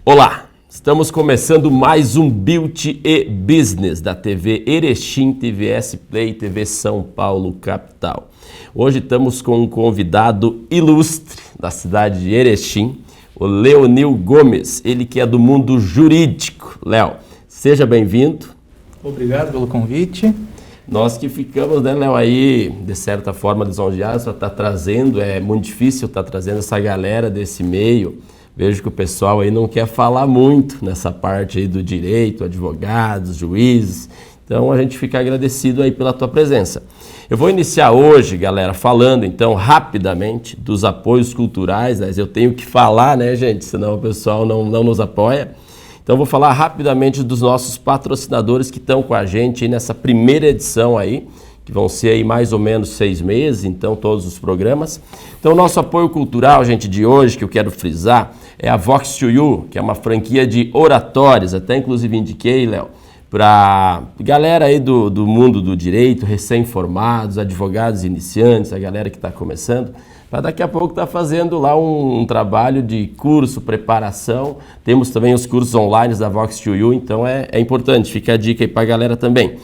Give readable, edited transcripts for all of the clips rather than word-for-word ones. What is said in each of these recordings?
Olá, estamos começando mais um Beauty e Business da TV Erechim, TVS Play, TV São Paulo Capital. Hoje estamos com um convidado ilustre da cidade de Erechim, o Leonil Gomes, ele que é do mundo jurídico. Léo, seja bem-vindo. Obrigado pelo convite. Nós que ficamos, né, Léo, aí, de certa forma, lisonjeados, está trazendo, é muito difícil estar trazendo essa galera desse meio. Vejo que o pessoal aí não quer falar muito nessa parte aí do direito, advogados, juízes. Então, a gente fica agradecido aí pela tua presença. Eu vou iniciar hoje, galera, falando, então, rapidamente dos apoios culturais, mas eu tenho que falar, né, gente, senão o pessoal não nos apoia. Então, vou falar rapidamente dos nossos patrocinadores que estão com a gente aí nessa primeira edição aí, que vão ser aí mais ou menos 6 meses, então, todos os programas. Então, o nosso apoio cultural, gente, de hoje, que eu quero frisar, é a Vox to You, que é uma franquia de oratórios, até inclusive indiquei, Léo, para galera aí do mundo do direito, recém-formados, advogados iniciantes, a galera que está começando, para daqui a pouco estar fazendo lá um trabalho de curso, preparação. Temos também os cursos online da Vox to You, então é importante, fica a dica aí para a galera também.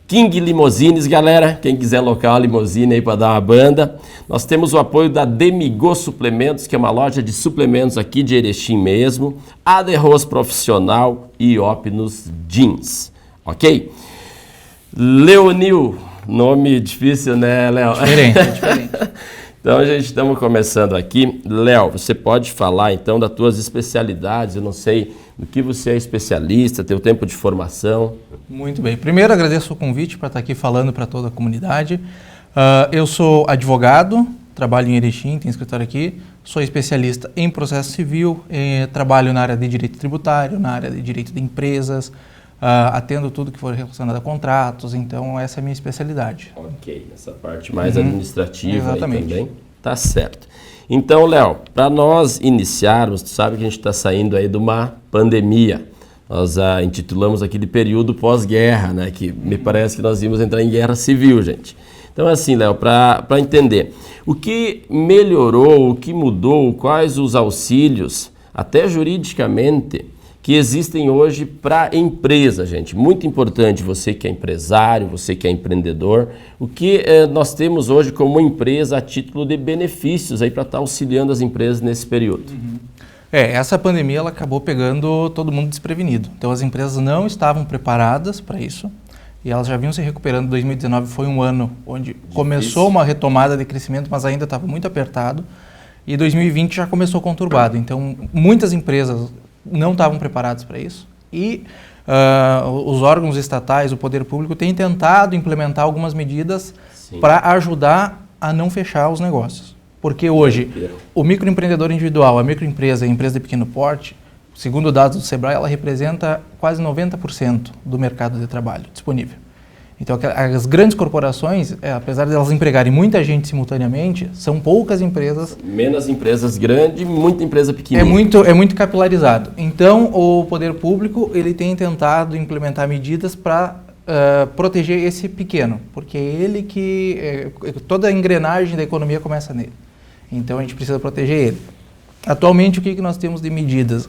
King Limousines, galera, quem quiser alocar uma limusine aí para dar uma banda. Nós temos o apoio da Demigô Suplementos, que é uma loja de suplementos aqui de Erechim mesmo. Aderros Profissional e Opnus Jeans, ok? Leonil, nome difícil, né, Léo? Diferente. Então, gente, estamos começando aqui. Léo, você pode falar, então, das tuas especialidades? Eu não sei no que você é especialista, teu tempo de formação. Muito bem. Primeiro, agradeço o convite para estar aqui falando para toda a comunidade. Eu sou advogado, trabalho em Erechim, tenho escritório aqui. Sou especialista em processo civil, trabalho na área de direito tributário, na área de direito de empresas, atendo tudo que for relacionado a contratos, então essa é a minha especialidade. Ok, essa parte mais administrativa aí também. Tá certo. Então, Léo, para nós iniciarmos, tu sabe que a gente está saindo aí de uma pandemia. Nós intitulamos aqui de período pós-guerra, né? Que me parece que nós íamos entrar em guerra civil, gente. Então, assim, Léo, para entender, o que melhorou, o que mudou, quais os auxílios, até juridicamente, que existem hoje para empresa, gente. Muito importante, você que é empresário, você que é empreendedor, o que nós temos hoje como empresa a título de benefícios aí para estar auxiliando as empresas nesse período. Essa pandemia ela acabou pegando todo mundo desprevenido. Então as empresas não estavam preparadas para isso e elas já vinham se recuperando. 2019 foi um ano onde começou uma retomada de crescimento, mas ainda estava muito apertado. E 2020 já começou conturbado. Então muitas empresas não estavam preparados para isso e os órgãos estatais, o poder público tem tentado implementar algumas medidas para ajudar a não fechar os negócios. Porque hoje o microempreendedor individual, a microempresa, a empresa de pequeno porte, segundo dados do Sebrae, ela representa quase 90% do mercado de trabalho disponível. Então, as grandes corporações, apesar de elas empregarem muita gente simultaneamente, são poucas empresas. Menos empresas grandes e muita empresa pequenininha. É muito capilarizado. Então, o poder público ele tem tentado implementar medidas para proteger esse pequeno, porque é ele que... toda a engrenagem da economia começa nele. Então, a gente precisa proteger ele. Atualmente, o que nós temos de medidas?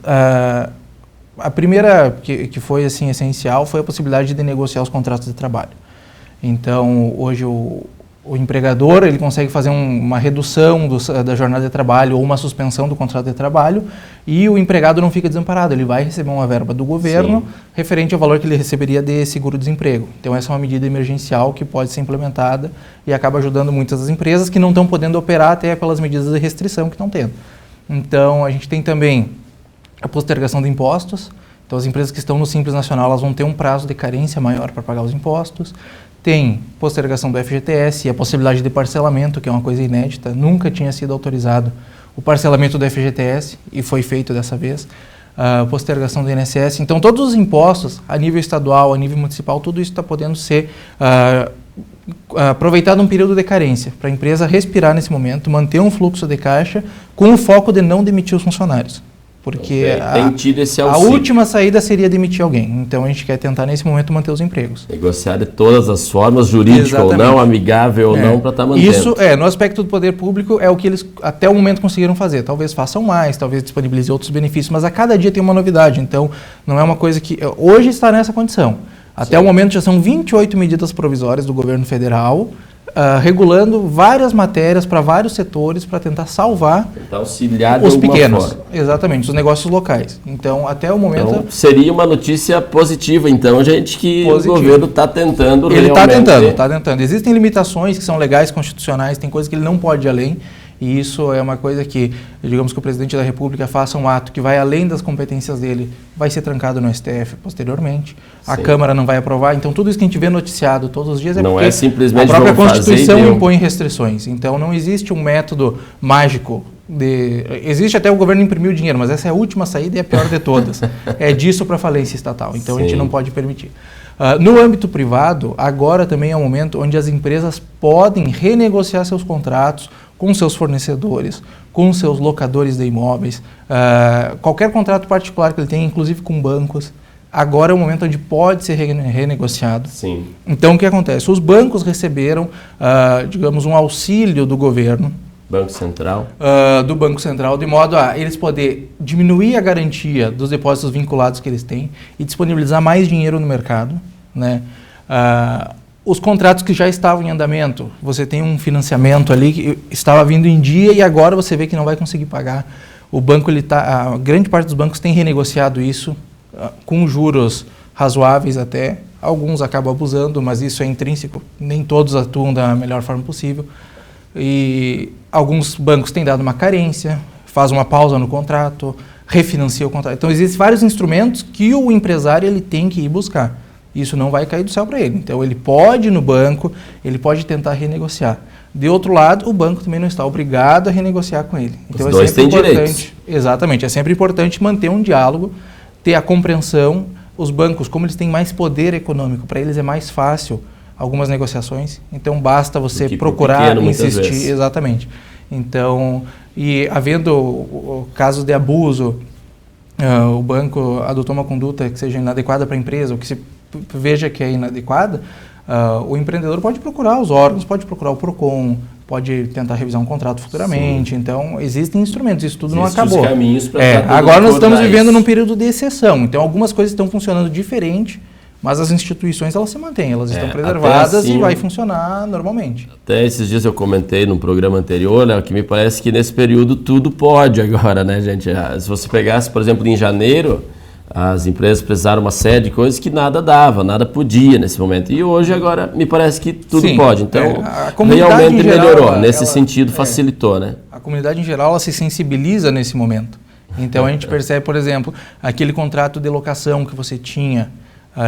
A primeira que foi assim, essencial foi a possibilidade de negociar os contratos de trabalho. Então, hoje o empregador ele consegue fazer uma redução da jornada de trabalho ou uma suspensão do contrato de trabalho e o empregado não fica desamparado, ele vai receber uma verba do governo referente ao valor que ele receberia de seguro-desemprego. Então, essa é uma medida emergencial que pode ser implementada e acaba ajudando muitas das empresas que não estão podendo operar até pelas medidas de restrição que estão tendo. Então, a gente tem também a postergação de impostos. Então, as empresas que estão no Simples Nacional elas vão ter um prazo de carência maior para pagar os impostos. Tem postergação do FGTS e a possibilidade de parcelamento, que é uma coisa inédita. Nunca tinha sido autorizado o parcelamento do FGTS e foi feito dessa vez. Postergação do INSS. Então, todos os impostos, a nível estadual, a nível municipal, tudo isso está podendo ser aproveitado um período de carência para a empresa respirar nesse momento, manter um fluxo de caixa com o foco de não demitir os funcionários. Porque tem tido esse a última saída seria demitir alguém. Então a gente quer tentar nesse momento manter os empregos. Negociar de todas as formas, jurídica ou não, amigável ou não, para estar mantendo. Isso no aspecto do poder público é o que eles até o momento conseguiram fazer. Talvez façam mais, talvez disponibilizem outros benefícios, mas a cada dia tem uma novidade. Então não é uma coisa que hoje está nessa condição. Até o momento já são 28 medidas provisórias do governo federal, regulando várias matérias para vários setores para tentar salvar auxiliar os pequenos. Forma. Exatamente, os negócios locais. Então, até o momento... Então, seria uma notícia positiva, então, gente, que o governo está tentando Ele está tentando. Existem limitações que são legais, constitucionais, tem coisas que ele não pode ir além. E isso é uma coisa que, digamos que o presidente da República faça um ato que vai além das competências dele, vai ser trancado no STF posteriormente. A Câmara não vai aprovar. Então, tudo isso que a gente vê noticiado todos os dias é porque simplesmente a própria Constituição impõe restrições. Então, não existe um método mágico. Existe até o governo imprimir o dinheiro, mas essa é a última saída e a pior de todas. É disso para falência estatal. Então, a gente não pode permitir. No âmbito privado, agora também é um momento onde as empresas podem renegociar seus contratos com seus fornecedores, com seus locadores de imóveis, qualquer contrato particular que ele tenha, inclusive com bancos, agora é o momento onde pode ser renegociado. Sim. Então, o que acontece? Os bancos receberam, digamos, um auxílio do governo, Banco Central? Do Banco Central, de modo a eles poderem diminuir a garantia dos depósitos vinculados que eles têm e disponibilizar mais dinheiro no mercado, né? Os contratos que já estavam em andamento, você tem um financiamento ali que estava vindo em dia e agora você vê que não vai conseguir pagar. O banco, a grande parte dos bancos tem renegociado isso com juros razoáveis até. Alguns acabam abusando, mas isso é intrínseco. Nem todos atuam da melhor forma possível. E alguns bancos têm dado uma carência, faz uma pausa no contrato, refinancia o contrato. Então, existem vários instrumentos que o empresário ele tem que ir buscar. Isso não vai cair do céu para ele. Então, ele pode ir no banco, ele pode tentar renegociar. De outro lado, o banco também não está obrigado a renegociar com ele. Então, os dois têm direitos. Exatamente. É sempre importante manter um diálogo, ter a compreensão. Os bancos, como eles têm mais poder econômico, para eles é mais fácil algumas negociações. Então, basta você procurar, insistir. Exatamente. Então, e havendo casos de abuso, o banco adotou uma conduta que seja inadequada para a empresa, ou que se veja que é inadequada, o empreendedor pode procurar os órgãos, pode procurar o PROCON, pode tentar revisar um contrato futuramente. Sim. Então, existem instrumentos, isso tudo não acabou. Caminhos agora nós estamos vivendo num período de exceção, então algumas coisas estão funcionando diferente, mas as instituições elas se mantêm, elas estão preservadas assim, e vai funcionar normalmente. Até esses dias eu comentei num programa anterior, né, que me parece que nesse período tudo pode agora, né, gente? Se você pegasse, por exemplo, em janeiro, as empresas precisaram uma série de coisas que nada dava, nada podia nesse momento. E hoje, agora, me parece que tudo pode. Então, realmente melhorou. Nesse sentido, facilitou, né? A comunidade, em geral, ela se sensibiliza nesse momento. Então, a gente percebe, por exemplo, aquele contrato de locação que você tinha,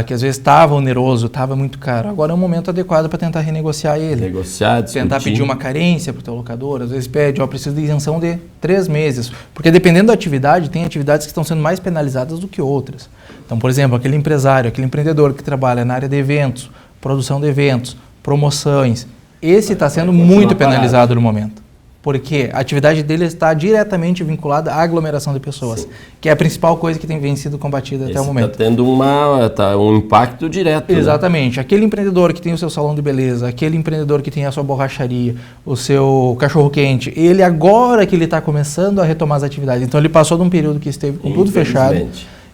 que às vezes estava oneroso, estava muito caro. Agora é um momento adequado para tentar renegociar ele. Negociar, discutir. Tentar pedir uma carência para o teu locador. Às vezes pede, preciso de isenção de 3 meses. Porque dependendo da atividade, tem atividades que estão sendo mais penalizadas do que outras. Então, por exemplo, aquele empresário, aquele empreendedor que trabalha na área de eventos, produção de eventos, promoções, esse está sendo muito penalizado no momento. Porque a atividade dele está diretamente vinculada à aglomeração de pessoas, Sim. que é a principal coisa que tem sido combatida até o momento. Está tendo um impacto direto. Exatamente. Né? Aquele empreendedor que tem o seu salão de beleza, aquele empreendedor que tem a sua borracharia, o seu cachorro-quente, ele agora que ele está começando a retomar as atividades. Então ele passou de um período que esteve com tudo fechado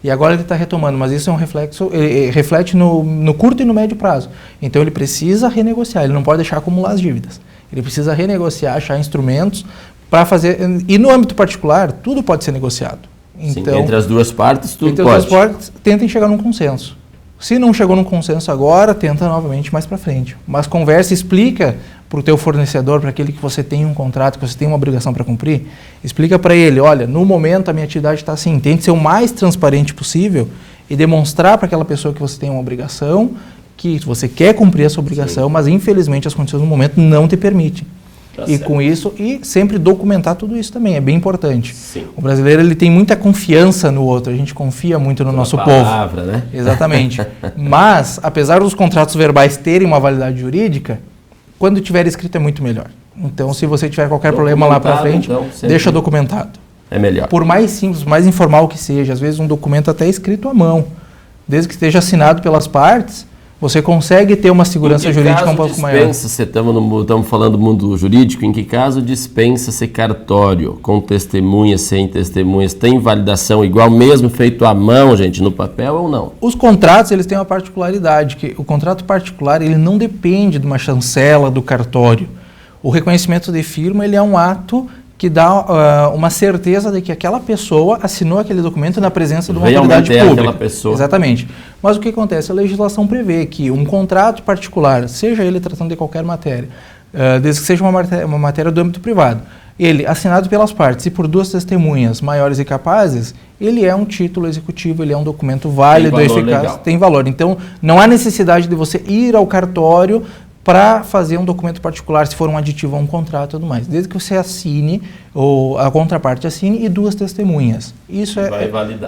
e agora ele está retomando, mas isso é um reflexo, ele reflete no curto e no médio prazo. Então ele precisa renegociar, ele não pode deixar acumular as dívidas. Ele precisa renegociar, achar instrumentos para fazer... E no âmbito particular, tudo pode ser negociado. Então, sim, entre as duas partes, tudo pode. Entre as duas partes, tentem chegar num consenso. Se não chegou num consenso agora, tenta novamente mais para frente. Mas conversa, explica para o teu fornecedor, para aquele que você tem um contrato, que você tem uma obrigação para cumprir, explica para ele, olha, no momento a minha atividade está assim, tente ser o mais transparente possível e demonstrar para aquela pessoa que você tem uma obrigação, que você quer cumprir essa obrigação, Sim. mas infelizmente as condições no momento não te permitem. E certo. Com isso, e sempre documentar tudo isso também, é bem importante. Sim. O brasileiro ele tem muita confiança no outro, a gente confia muito no nosso palavra, povo. Né? Exatamente. Mas, apesar dos contratos verbais terem uma validade jurídica, quando tiver escrito é muito melhor. Então, se você tiver qualquer problema lá para frente, então, deixa documentado. É melhor. Por mais simples, mais informal que seja, às vezes um documento até escrito à mão, desde que esteja assinado pelas partes, você consegue ter uma segurança jurídica um pouco maior. Dispensa, estamos falando do mundo jurídico, em que caso dispensa-se cartório, com testemunhas, sem testemunhas, tem validação igual mesmo feito à mão, gente, no papel ou não? Os contratos, eles têm uma particularidade, que o contrato particular, ele não depende de uma chancela do cartório. O reconhecimento de firma, ele é um ato que dá uma certeza de que aquela pessoa assinou aquele documento na presença de uma autoridade pública. Aquela pessoa. Exatamente. Mas o que acontece? A legislação prevê que um contrato particular, seja ele tratando de qualquer matéria, desde que seja uma matéria do âmbito privado, ele, assinado pelas partes e por duas testemunhas maiores e capazes, ele é um título executivo, ele é um documento válido, eficaz, legal. Tem valor. Então, não há necessidade de você ir ao cartório para fazer um documento particular, se for um aditivo a um contrato e tudo mais. Desde que você assine, ou a contraparte assine, e duas testemunhas. Isso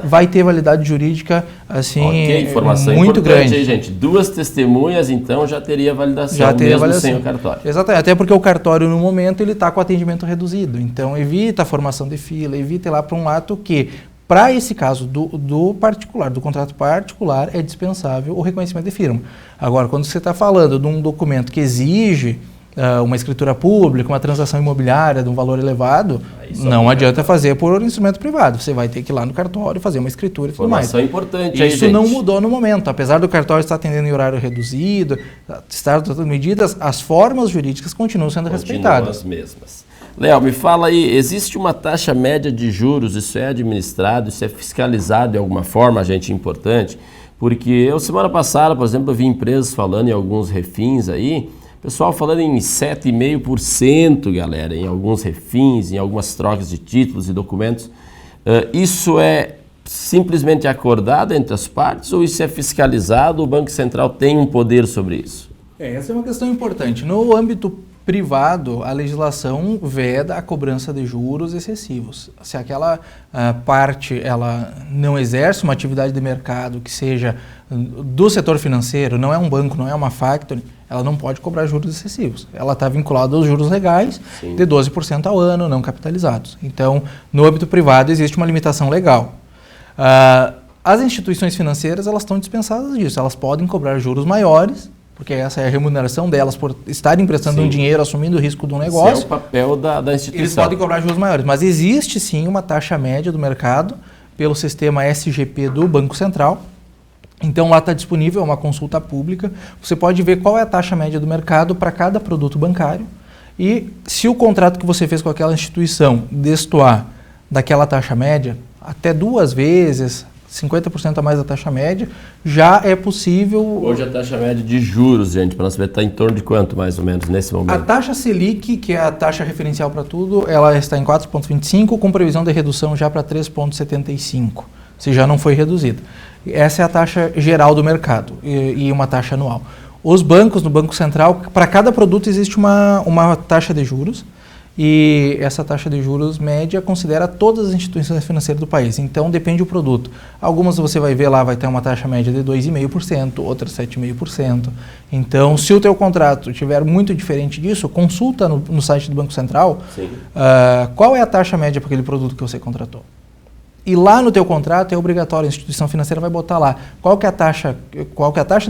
vai ter validade jurídica assim, informação muito grande. Aí, gente. Duas testemunhas, então, já teria validação, mesmo sem o cartório. Exatamente. Até porque o cartório, no momento, ele está com atendimento reduzido. Então, evita a formação de fila, evita ir lá para um ato que, para esse caso do particular, do contrato particular, é dispensável o reconhecimento de firma. Agora, quando você está falando de um documento que exige uma escritura pública, uma transação imobiliária de um valor elevado, não adianta fazer por instrumento privado. Você vai ter que ir lá no cartório fazer uma escritura e tudo mais. Informação importante. Isso não mudou no momento. Apesar do cartório estar atendendo em horário reduzido, estar tratando medidas, as formas jurídicas continuam sendo respeitadas. As mesmas. Léo, me fala aí, existe uma taxa média de juros, isso é administrado, isso é fiscalizado de alguma forma, gente, importante? Porque eu, semana passada, por exemplo, eu vi empresas falando em alguns refins aí, pessoal falando em 7,5%, galera, em alguns refins, em algumas trocas de títulos e documentos. Isso é simplesmente acordado entre as partes ou isso é fiscalizado? O Banco Central tem um poder sobre isso? Essa é uma questão importante. No âmbito privado, a legislação veda a cobrança de juros excessivos. Se aquela parte ela não exerce uma atividade de mercado que seja do setor financeiro, não é um banco, não é uma factory, ela não pode cobrar juros excessivos. Ela está vinculada aos juros legais, sim, de 12% ao ano, não capitalizados. Então, no âmbito privado existe uma limitação legal. As instituições financeiras elas estão dispensadas disso, elas podem cobrar juros maiores, porque essa é a remuneração delas por estarem emprestando um dinheiro, assumindo o risco de um negócio. Esse é o papel da instituição. Eles podem cobrar juros maiores, mas existe sim uma taxa média do mercado pelo sistema SGP do Banco Central. Então lá está disponível uma consulta pública, você pode ver qual é a taxa média do mercado para cada produto bancário e se o contrato que você fez com aquela instituição destoar daquela taxa média, até 2 vezes, 50% a mais da taxa média, já é possível... Hoje a taxa média de juros, gente, para nós ver, está em torno de quanto mais ou menos nesse momento? A taxa Selic, que é a taxa referencial para tudo, ela está em 4,25, com previsão de redução já para 3,75, se já não foi reduzida. Essa é a taxa geral do mercado e uma taxa anual. Os bancos, no Banco Central, para cada produto existe uma taxa de juros, e essa taxa de juros média considera todas as instituições financeiras do país. Então, depende do produto. Algumas você vai ver lá, vai ter uma taxa média de 2,5%, outras 7,5%. Então, se o teu contrato estiver muito diferente disso, consulta no site do Banco Central qual é a taxa média para aquele produto que você contratou. E lá no teu contrato é obrigatório, a instituição financeira vai botar lá qual que é a taxa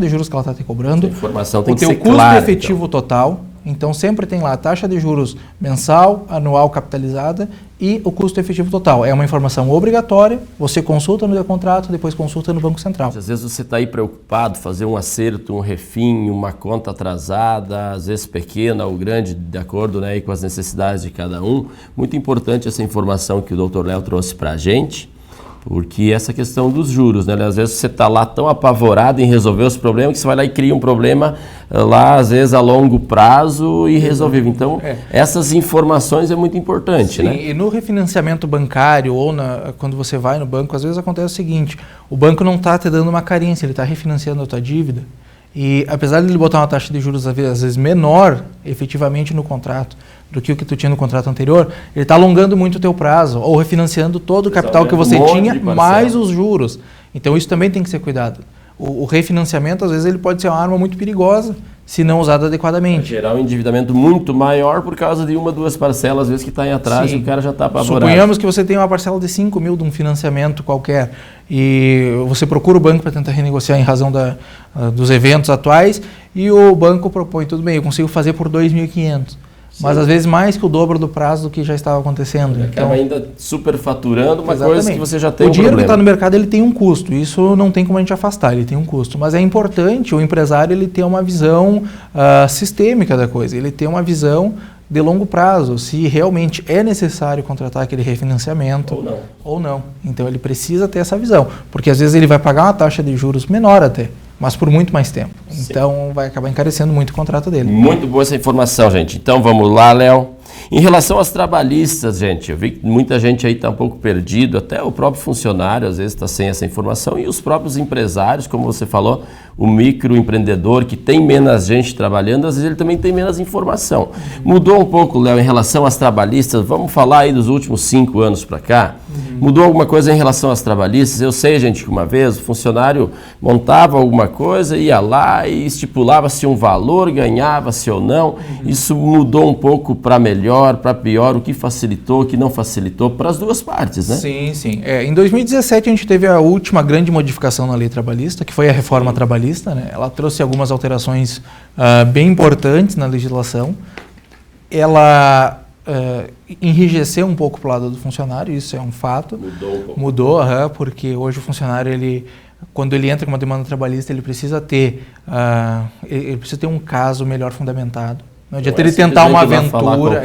de juros que ela está te cobrando, essa informação tem o teu custo efetivo total. Então, sempre tem lá a taxa de juros mensal, anual capitalizada e o custo efetivo total. É uma informação obrigatória, você consulta no seu contrato, depois consulta no Banco Central. Às vezes você está aí preocupado, fazer um acerto, um refim, uma conta atrasada, às vezes pequena ou grande, de acordo, né, com as necessidades de cada um. Muito importante essa informação que o Dr. Léo trouxe para a gente. Porque essa questão dos juros, né? Às vezes você está lá tão apavorado em resolver os problemas que você vai lá e cria um problema lá, às vezes a longo prazo e resolvível. Então, essas informações é muito importante, sim, né? E no refinanciamento bancário ou quando você vai no banco, às vezes acontece o seguinte, o banco não está te dando uma carência, ele está refinanciando a tua dívida. E apesar de ele botar uma taxa de juros às vezes menor efetivamente no contrato do que o que tu tinha no contrato anterior, ele está alongando muito o teu prazo ou refinanciando todo o capital que você tinha mais os juros. Então isso também tem que ser cuidado. O refinanciamento, às vezes, ele pode ser uma arma muito perigosa se não usado adequadamente. Gerar um endividamento muito maior por causa de 1 ou 2 parcelas, às vezes que está em atraso. Sim. E o cara já está apavorado. Suponhamos que você tem uma parcela de 5 mil de um financiamento qualquer e você procura o banco para tentar renegociar em razão dos eventos atuais e o banco propõe, tudo bem, eu consigo fazer por 2.500. Mas às vezes mais que o dobro do prazo do que já estava acontecendo. Ele acaba ainda superfaturando uma exatamente. Coisa que você já tem o dinheiro problema. Que está no mercado ele tem um custo, isso não tem como a gente afastar, ele tem um custo. Mas é importante o empresário ele ter uma visão sistêmica da coisa, ele ter uma visão de longo prazo, se realmente é necessário contratar aquele refinanciamento ou não. Então ele precisa ter essa visão, porque às vezes ele vai pagar uma taxa de juros menor até, mas por muito mais tempo. Sim. Então vai acabar encarecendo muito o contrato dele. Muito boa essa informação, gente. Então vamos lá, Léo. Em relação às trabalhistas, gente, eu vi que muita gente aí está um pouco perdido, até o próprio funcionário às vezes está sem essa informação e os próprios empresários, como você falou, o microempreendedor que tem menos gente trabalhando, às vezes ele também tem menos informação. Mudou um pouco, Léo, em relação às trabalhistas, vamos falar aí dos últimos 5 anos para cá, mudou alguma coisa em relação às trabalhistas? Eu sei, gente, que uma vez o funcionário montava alguma coisa, ia lá e estipulava-se um valor, ganhava-se ou não, isso mudou um pouco para melhor, para pior, o que facilitou, o que não facilitou, para as duas partes, né? Sim, sim. Em 2017 a gente teve a última grande modificação na lei trabalhista, que foi a reforma trabalhista, né? Ela trouxe algumas alterações bem importantes na legislação. Ela enrijeceu um pouco para o lado do funcionário, isso é um fato. Mudou um pouco. Mudou, porque hoje o funcionário, quando ele entra com uma demanda trabalhista, ele precisa ter um caso melhor fundamentado. Não adianta ele tentar uma aventura.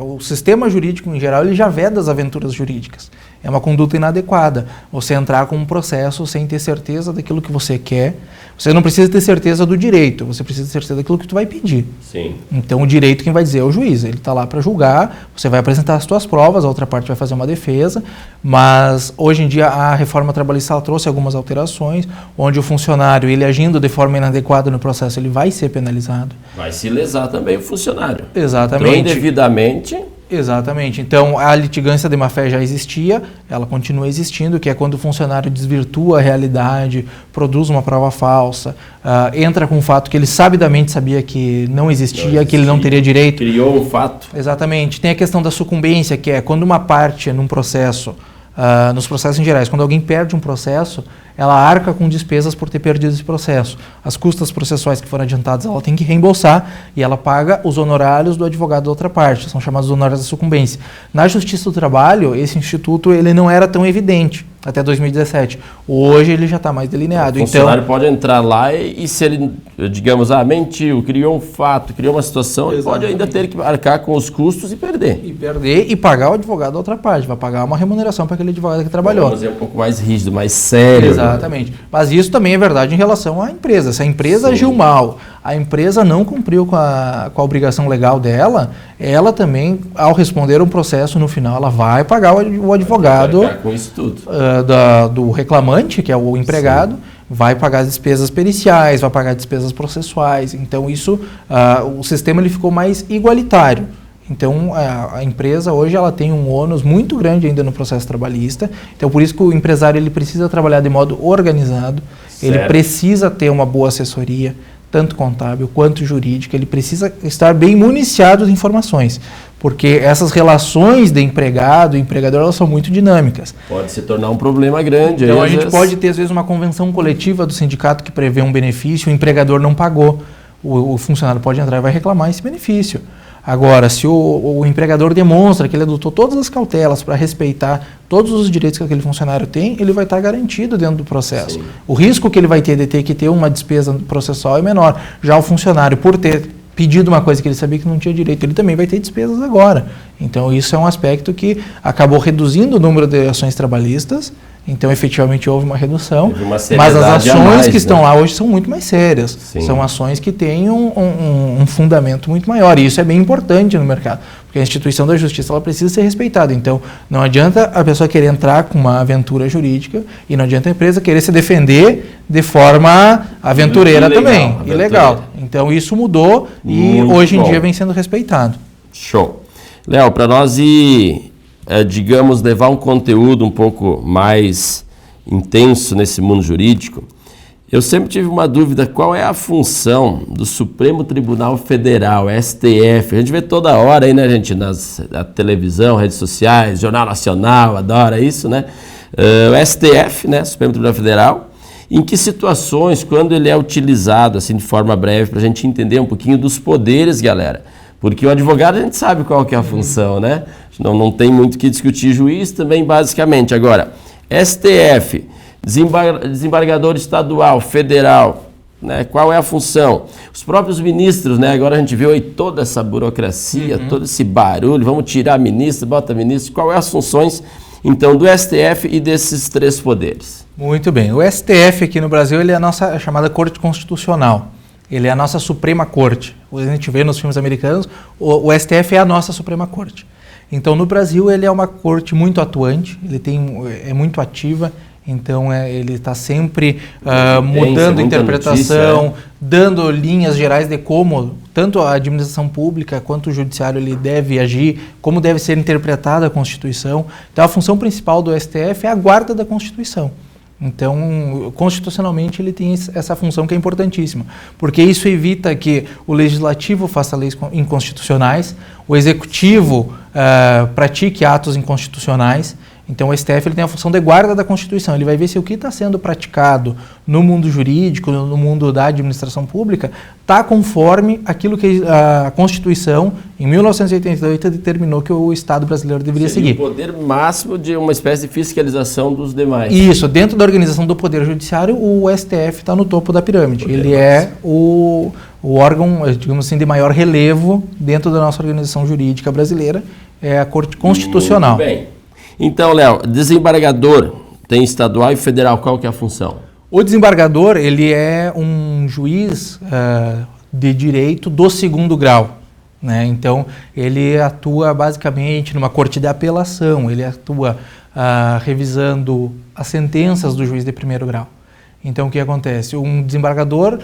O sistema jurídico, em geral, ele já veda as aventuras jurídicas. É uma conduta inadequada. Você entrar com um processo sem ter certeza daquilo que você quer. Você não precisa ter certeza do direito, você precisa ter certeza daquilo que tu vai pedir. Sim. Então, o direito quem vai dizer é o juiz. Ele está lá para julgar, você vai apresentar as suas provas, a outra parte vai fazer uma defesa. Mas, hoje em dia, a reforma trabalhista ela trouxe algumas alterações, onde o funcionário, ele agindo de forma inadequada no processo, ele vai ser penalizado. Vai se lesar também o funcionário. Exatamente. Entrou indevidamente. Exatamente. Então, a litigância de má-fé já existia, ela continua existindo, que é quando o funcionário desvirtua a realidade, produz uma prova falsa, entra com um fato que ele sabidamente sabia que não existia, que ele não teria direito. Criou um fato. Exatamente. Tem a questão da sucumbência, que é quando uma parte num processo, nos processos em gerais, quando alguém perde um processo, ela arca com despesas por ter perdido esse processo. As custas processuais que foram adiantadas, ela tem que reembolsar e ela paga os honorários do advogado da outra parte, são chamados honorários da sucumbência. Na Justiça do Trabalho, esse instituto ele não era tão evidente até 2017. Hoje ele já está mais delineado. O funcionário pode entrar lá e se ele, digamos, mentiu, criou um fato, criou uma situação, ele pode ainda ter que arcar com os custos e perder. E pagar o advogado da outra parte, vai pagar uma remuneração para aquele advogado que trabalhou. Vamos dizer, um pouco mais rígido, mais sério. Exatamente. Mas isso também é verdade em relação à empresa. Se a empresa agiu mal, a empresa não cumpriu com a obrigação legal dela, ela também, ao responder um processo, no final, ela vai pagar o advogado. Vai pagar com isso tudo. Do reclamante, que é o empregado, vai pagar as despesas periciais, vai pagar despesas processuais. Então, isso, o sistema ele ficou mais igualitário. Então, a empresa hoje ela tem um ônus muito grande ainda no processo trabalhista. Então, por isso que o empresário ele precisa trabalhar de modo organizado, ele precisa ter uma boa assessoria, tanto contábil quanto jurídica, ele precisa estar bem municiado de informações, porque essas relações de empregado e empregador elas são muito dinâmicas. Pode se tornar um problema grande. Então, a gente pode ter, às vezes, uma convenção coletiva do sindicato que prevê um benefício, o empregador não pagou, o funcionário pode entrar e vai reclamar esse benefício. Agora, se o empregador demonstra que ele adotou todas as cautelas para respeitar todos os direitos que aquele funcionário tem, ele vai estar garantido dentro do processo. Sim. O risco que ele vai ter de ter que ter uma despesa processual é menor. Já o funcionário, por ter pedido uma coisa que ele sabia que não tinha direito, ele também vai ter despesas agora. Então, isso é um aspecto que acabou reduzindo o número de ações trabalhistas. Então, efetivamente, houve uma redução, mas as ações que estão lá hoje são muito mais sérias. Sim. São ações que têm um fundamento muito maior, e isso é bem importante no mercado, porque a instituição da justiça ela precisa ser respeitada. Então, não adianta a pessoa querer entrar com uma aventura jurídica e não adianta a empresa querer se defender de forma aventureira também, ilegal. Então, isso mudou e hoje em dia vem sendo respeitado. Show. Léo, para nós digamos, levar um conteúdo um pouco mais intenso nesse mundo jurídico, Eu sempre tive uma dúvida, qual é a função do Supremo Tribunal Federal, STF? A gente vê toda hora aí, né, gente, na televisão, redes sociais, Jornal Nacional, adora isso, né? O STF, né, Supremo Tribunal Federal, em que situações, quando ele é utilizado, assim, de forma breve, para a gente entender um pouquinho dos poderes, galera? Porque o advogado a gente sabe qual que é a função, né? Não tem muito o que discutir, juiz também, basicamente. Agora, STF... desembargador estadual, federal, né? Qual é a função? Os próprios ministros, né? Agora a gente viu aí toda essa burocracia, todo esse barulho, vamos tirar ministro, bota ministro. Qual é as funções, então, do STF e desses três poderes? Muito bem. O STF aqui no Brasil, ele é a nossa chamada Corte Constitucional. Ele é a nossa Suprema Corte. A gente vê nos filmes americanos, o STF é a nossa Suprema Corte. Então, no Brasil, ele é uma corte muito atuante, é muito ativa. Então, ele está sempre mudando interpretação, notícia, dando linhas gerais de como tanto a administração pública quanto o judiciário ele deve agir, como deve ser interpretada a Constituição. Então, a função principal do STF é a guarda da Constituição. Então, constitucionalmente, ele tem essa função que é importantíssima, porque isso evita que o Legislativo faça leis inconstitucionais, o Executivo pratique atos inconstitucionais. Então, o STF ele tem a função de guarda da Constituição. Ele vai ver se o que está sendo praticado no mundo jurídico, no mundo da administração pública, está conforme aquilo que a Constituição, em 1988, determinou que o Estado brasileiro deveria seguir. O poder máximo de uma espécie de fiscalização dos demais. Isso. Dentro da organização do Poder Judiciário, o STF está no topo da pirâmide. Ele é o órgão, digamos assim, de maior relevo dentro da nossa organização jurídica brasileira. É a Corte Constitucional. Muito bem. Então, Léo, desembargador tem estadual e federal, qual que é a função? O desembargador, ele é um juiz de direito do segundo grau, né? Então, ele atua basicamente numa corte de apelação, ele atua revisando as sentenças do juiz de primeiro grau. Então, o que acontece? Um desembargador,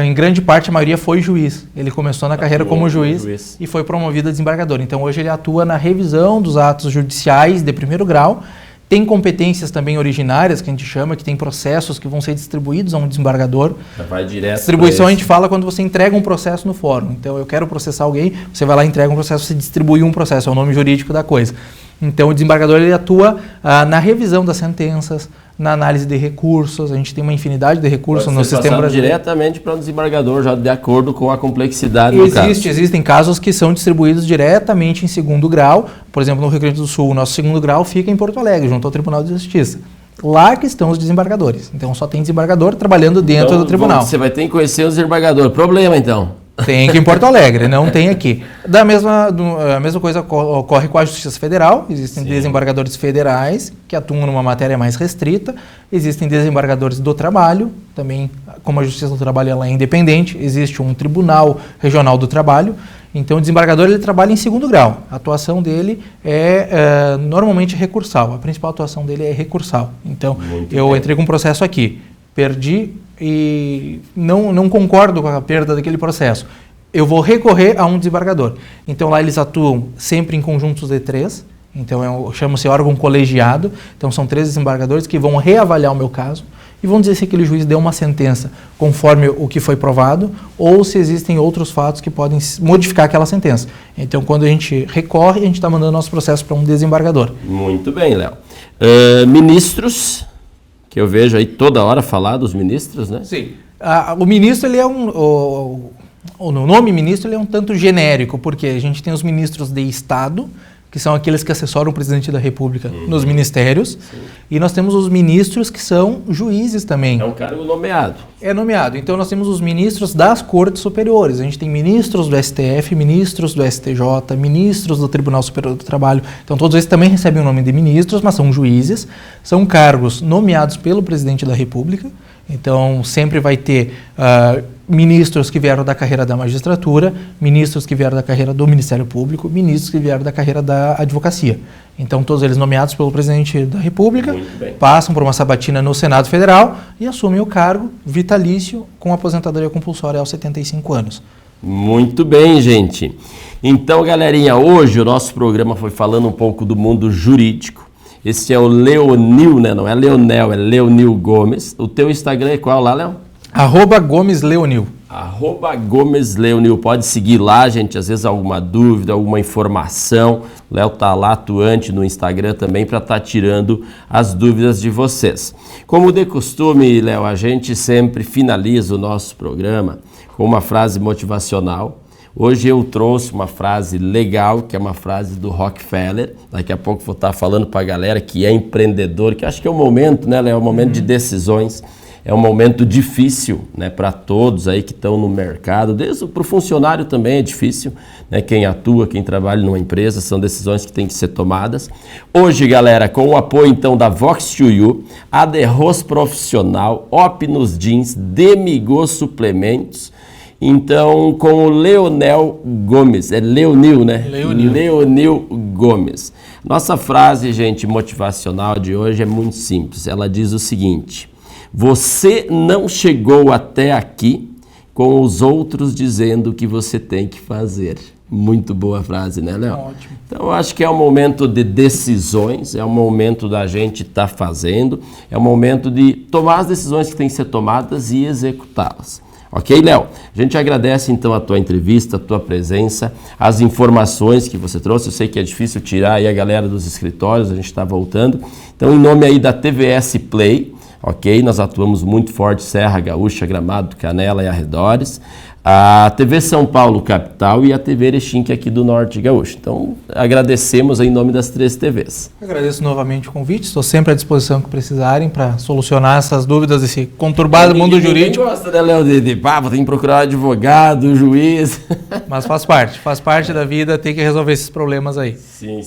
em grande parte, a maioria foi juiz. Ele começou na carreira como juiz e foi promovido a desembargador. Então, hoje ele atua na revisão dos atos judiciais de primeiro grau. Tem competências também originárias, que a gente chama, que tem processos que vão ser distribuídos a um desembargador. Já vai direto. Distribuição a gente fala quando você entrega um processo no fórum. Então, eu quero processar alguém, você vai lá e entrega um processo, você distribui um processo, é o nome jurídico da coisa. Então, o desembargador ele atua na revisão das sentenças, na análise de recursos. A gente tem uma infinidade de recursos no sistema brasileiro. Diretamente para o desembargador, já de acordo com a complexidade do caso. Existem casos que são distribuídos diretamente em segundo grau. Por exemplo, no Rio Grande do Sul, o nosso segundo grau fica em Porto Alegre, junto ao Tribunal de Justiça. Lá que estão os desembargadores. Então, só tem desembargador trabalhando dentro do tribunal. Você vai ter que conhecer o desembargador. Problema, então. Tem aqui em Porto Alegre, não tem aqui. A mesma coisa ocorre com a Justiça Federal. Existem desembargadores federais que atuam numa matéria mais restrita. Existem desembargadores do trabalho, também, como a Justiça do Trabalho ela é independente, existe um Tribunal Regional do Trabalho. Então, o desembargador ele trabalha em segundo grau. A atuação dele é normalmente recursal. A principal atuação dele é recursal. Então, eu entrei com um processo aqui, perdi e não concordo com a perda daquele processo. Eu vou recorrer a um desembargador. Então, lá eles atuam sempre em conjuntos de 3. Então, chama-se órgão colegiado. Então, são 3 desembargadores que vão reavaliar o meu caso e vão dizer se aquele juiz deu uma sentença conforme o que foi provado ou se existem outros fatos que podem modificar aquela sentença. Então, quando a gente recorre, a gente está mandando nosso processo para um desembargador. Muito bem, Léo. Ministros, que eu vejo aí toda hora falar dos ministros, né? Sim. O ministro, ele é o nome ministro ele é um tanto genérico, porque a gente tem os ministros de Estado, que são aqueles que assessoram o presidente da República nos ministérios, e nós temos os ministros que são juízes também. É um cargo nomeado. É nomeado. Então nós temos os ministros das Cortes Superiores. A gente tem ministros do STF, ministros do STJ, ministros do Tribunal Superior do Trabalho. Então todos esses também recebem o nome de ministros, mas são juízes. São cargos nomeados pelo presidente da República. Então sempre vai ter ministros que vieram da carreira da magistratura, ministros que vieram da carreira do Ministério Público, ministros que vieram da carreira da advocacia. Então, todos eles nomeados pelo presidente da República, passam por uma sabatina no Senado Federal e assumem o cargo vitalício com aposentadoria compulsória aos 75 anos. Muito bem, gente. Então, galerinha, hoje o nosso programa foi falando um pouco do mundo jurídico. Esse é o Leonil, né? Não é Leonel, é Leonil Gomes. O teu Instagram é qual lá, Léo? @GomesLeonil. @GomesLeonil. Pode seguir lá, gente. Às vezes alguma dúvida, alguma informação. O Léo tá lá atuante no Instagram também para estar tirando as dúvidas de vocês. Como de costume, Léo, a gente sempre finaliza o nosso programa com uma frase motivacional. Hoje eu trouxe uma frase legal, que é uma frase do Rockefeller. Daqui a pouco vou estar falando para a galera que é empreendedor, que acho que é o momento, né, Léo? É um momento de decisões. É um momento difícil, né, para todos aí que estão no mercado, desde para o funcionário também é difícil, né, quem atua, quem trabalha numa empresa, são decisões que têm que ser tomadas. Hoje, galera, com o apoio então da Vox2U, Aderros Profissional, Opnus Jeans, Demigos Suplementos, então com o Leonel Gomes, é Leonil, né? Leonil Gomes. Nossa frase, gente, motivacional de hoje é muito simples, ela diz o seguinte: você não chegou até aqui com os outros dizendo o que você tem que fazer. Muito boa frase, né, Léo? Ótimo. Então, eu acho que é um momento de decisões, é um momento da gente estar fazendo, é um momento de tomar as decisões que têm que ser tomadas e executá-las. Ok, Léo? A gente agradece, então, a tua entrevista, a tua presença, as informações que você trouxe. Eu sei que é difícil tirar aí a galera dos escritórios, a gente está voltando. Então, em nome aí da TVS Play, ok? Nós atuamos muito forte, Serra Gaúcha, Gramado, Canela e arredores. A TV São Paulo Capital e a TV Erechim, que é aqui do Norte Gaúcho. Então, agradecemos em nome das 3 TVs. Agradeço novamente o convite, estou sempre à disposição que precisarem para solucionar essas dúvidas desse conturbado mundo jurídico. Ninguém gosta, né, Léo, de papo, tem que procurar advogado, juiz. Mas faz parte da vida, tem que resolver esses problemas aí. Sim.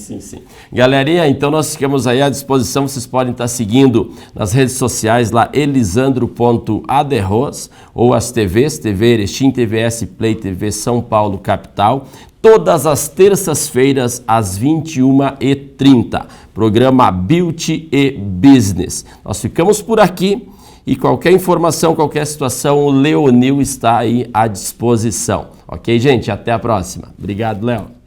Galerinha, então nós ficamos aí à disposição, vocês podem estar seguindo nas redes sociais lá, elisandro.aderros, ou as TVs, TV Erechim, TVS Play, TV São Paulo Capital, todas as terças-feiras às 21h30, programa Beauty e Business. Nós ficamos por aqui e qualquer informação, qualquer situação, o Leonil está aí à disposição. Ok, gente? Até a próxima. Obrigado, Léo.